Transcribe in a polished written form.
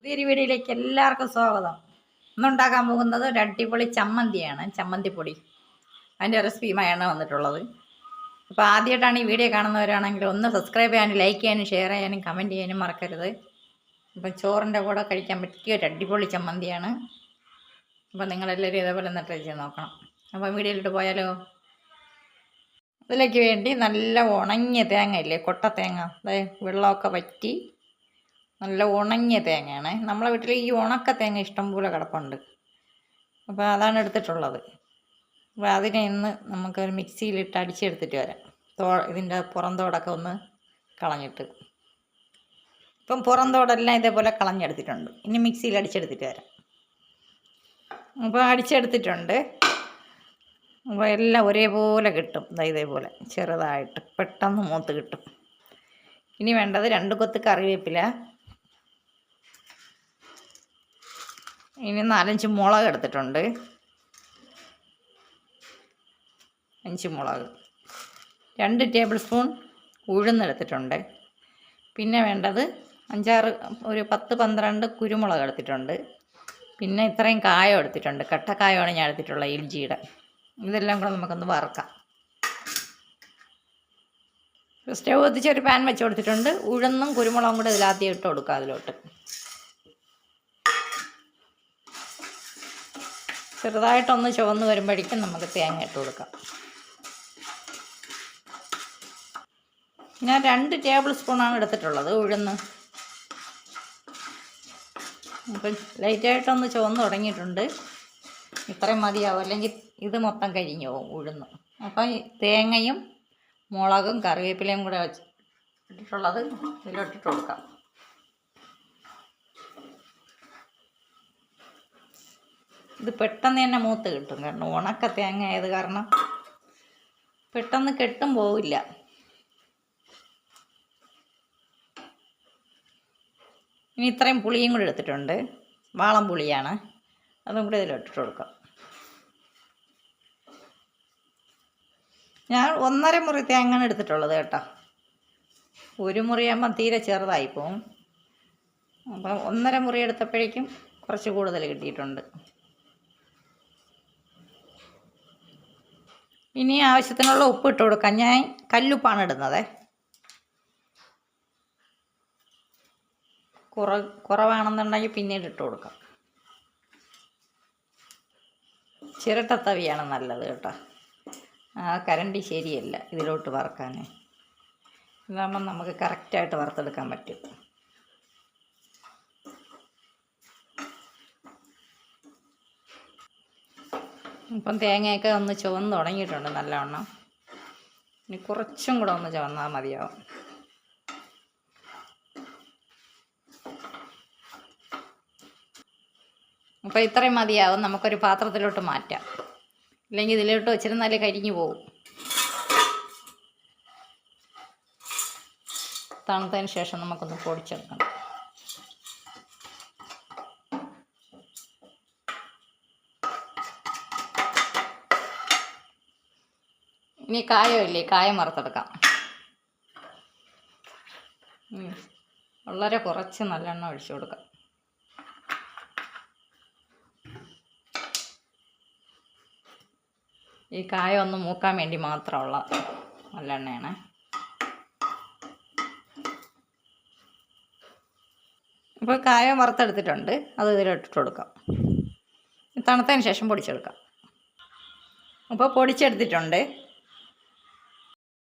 പുതിയൊരു വീഡിയോയിലേക്ക് എല്ലാവർക്കും സ്വാഗതം. ഇന്നുണ്ടാക്കാൻ പോകുന്നത് ഒരു അടിപൊളി ചമ്മന്തിയാണ്, ചമ്മന്തിപ്പൊടി. അതിൻ്റെ റെസിപ്പിയുമായാണ് വന്നിട്ടുള്ളത്. അപ്പോൾ ആദ്യമായിട്ടാണ് ഈ വീഡിയോ കാണുന്നവരാണെങ്കിൽ ഒന്ന് സബ്സ്ക്രൈബ് ചെയ്യാനും ലൈക്ക് ചെയ്യാനും ഷെയർ ചെയ്യാനും കമൻറ്റ് ചെയ്യാനും മറക്കരുത്. അപ്പം ചോറിൻ്റെ കൂടെ കഴിക്കാൻ പറ്റിയ ഒരു അടിപൊളി ചമ്മന്തിയാണ്. അപ്പോൾ നിങ്ങളെല്ലാവരും ഇതേപോലെ ഒന്ന് ട്രൈ ചെയ്ത് നോക്കണം. അപ്പം വീഡിയോയിലോട്ട് പോയാലോ? അതിലേക്ക് വേണ്ടി നല്ല ഉണങ്ങിയ തേങ്ങ ഇല്ലേ, കൊട്ട തേങ്ങ, അതായത് വെള്ളമൊക്കെ വറ്റി നല്ല ഉണങ്ങിയ തേങ്ങയാണ്. നമ്മളെ വീട്ടിൽ ഈ ഉണക്ക തേങ്ങ ഇഷ്ടംപോലെ കിടപ്പുണ്ട്. അപ്പോൾ അതാണ് എടുത്തിട്ടുള്ളത്. അപ്പോൾ അതിനെ ഇന്ന് നമുക്കൊരു മിക്സിയിലിട്ട് അടിച്ചെടുത്തിട്ട് വരാം. ഇതിൻ്റെ പുറന്തോടൊക്കെ ഒന്ന് കളഞ്ഞിട്ട്. ഇപ്പം പുറന്തോടെല്ലാം ഇതേപോലെ കളഞ്ഞെടുത്തിട്ടുണ്ട്. ഇനി മിക്സിയിൽ അടിച്ചെടുത്തിട്ട് വരാം. അപ്പോൾ അടിച്ചെടുത്തിട്ടുണ്ട്. അപ്പോൾ എല്ലാം ഒരേപോലെ കിട്ടും. ഇതേപോലെ ചെറുതായിട്ട് പെട്ടെന്ന് മൂത്ത് കിട്ടും. ഇനി വേണ്ടത് 2 കൊത്ത് കറിവേപ്പില, ഇനി 4-5 മുളക് എടുത്തിട്ടുണ്ട്. 5 മുളക്, 2 ടേബിൾ സ്പൂൺ ഉഴുന്നെടുത്തിട്ടുണ്ട്. പിന്നെ വേണ്ടത് 5-6 10-12 കുരുമുളക് എടുത്തിട്ടുണ്ട്. പിന്നെ ഇത്രയും കായം എടുത്തിട്ടുണ്ട്. കട്ടക്കായമാണ് ഞാൻ എടുത്തിട്ടുള്ളത്, ഇഞ്ചിയുടെ. ഇതെല്ലാം കൂടെ നമുക്കൊന്ന് വറുക്കാം. സ്റ്റവ് കത്തിച്ച് ഒരു പാൻ വെച്ച് കൊടുത്തിട്ടുണ്ട്. ഉഴുന്നും കുരുമുളകും കൂടെ ഇതിലാദ്യം ഇട്ട് കൊടുക്കുക. അതിലോട്ട് ചെറുതായിട്ടൊന്ന് ചുവന്ന് വരുമ്പോഴേക്കും നമുക്ക് തേങ്ങ ഇട്ട് കൊടുക്കാം. ഞാൻ 2 ടേബിൾ സ്പൂണാണ് എടുത്തിട്ടുള്ളത് ഉഴുന്ന്. അപ്പം ലൈറ്റായിട്ടൊന്ന് ചുവന്ന് തുടങ്ങിയിട്ടുണ്ട്. ഇത്രയും മതിയാവും, അല്ലെങ്കിൽ ഇത് മൊത്തം കരിഞ്ഞു പോകും ഉഴുന്ന്. അപ്പം തേങ്ങയും മുളകും കറിവേപ്പിലയും കൂടെ ഇട്ടിട്ടുള്ളത് ഇതിലോട്ടിട്ട് കൊടുക്കാം. ഇത് പെട്ടെന്ന് തന്നെ മൂത്ത് കിട്ടും, കാരണം ഉണക്ക തേങ്ങ ആയത് കാരണം പെട്ടെന്ന് കെട്ടും പോവില്ല. ഇനി ഇത്രയും പുളിയും കൂടി എടുത്തിട്ടുണ്ട്. വാളം പുളിയാണ്, അതും കൂടി ഇതിലിട്ടിട്ട് കൊടുക്കാം. ഞാൻ 1.5 മുറി തേങ്ങയാണ് എടുത്തിട്ടുള്ളത് കേട്ടോ. 1 മുറിയാകുമ്പം തീരെ ചെറുതായി പോവും. അപ്പം 1.5 മുറി എടുത്തപ്പോഴേക്കും കുറച്ച് കൂടുതൽ കിട്ടിയിട്ടുണ്ട്. ഇനി ആവശ്യത്തിനുള്ള ഉപ്പ് ഇട്ട് കൊടുക്കാം. ഞാൻ കല്ലുപ്പാണ് ഇടുന്നത്. കുറവാണെന്നുണ്ടെങ്കിൽ പിന്നീട് ഇട്ട് കൊടുക്കാം. ചിരട്ടത്തവിയാണ് നല്ലത് കേട്ടോ. ആ കരണ്ടി ശരിയല്ല ഇതിലോട്ട് വറുക്കാൻ. ഇതാകുമ്പം നമുക്ക് കറക്റ്റായിട്ട് വറുത്തെടുക്കാൻ പറ്റും. ഇപ്പം തേങ്ങയൊക്കെ ഒന്ന് ചുവന്ന് തുടങ്ങിയിട്ടുണ്ട് നല്ലവണ്ണം. ഇനി കുറച്ചും കൂടെ ഒന്ന് ചുവന്നാൽ മതിയാവും. അപ്പോൾ ഇത്രയും മതിയാവും. നമുക്കൊരു പാത്രത്തിലോട്ട് മാറ്റാം, ഇല്ലെങ്കിൽ ഇതിലോട്ട് വെച്ചിരുന്നാൽ കരിഞ്ഞു പോകും. തണുത്തതിന് ശേഷം നമുക്കൊന്ന് പൊടിച്ചെടുക്കണം. ഇനി കായമില്ലേ, കായം വറുത്തെടുക്കാം. വളരെ കുറച്ച് നല്ലെണ്ണ ഒഴിച്ചു കൊടുക്കാം. ഈ കായം ഒന്ന് മൂക്കാൻ വേണ്ടി മാത്രമുള്ള നല്ലെണ്ണയാണ്. ഇപ്പോൾ കായം വറുത്തെടുത്തിട്ടുണ്ട്, അത് ഇതിലിട്ടിട്ട് കൊടുക്കാം. തണുത്തതിന് ശേഷം പൊടിച്ചെടുക്കാം. അപ്പോൾ പൊടിച്ചെടുത്തിട്ടുണ്ട്.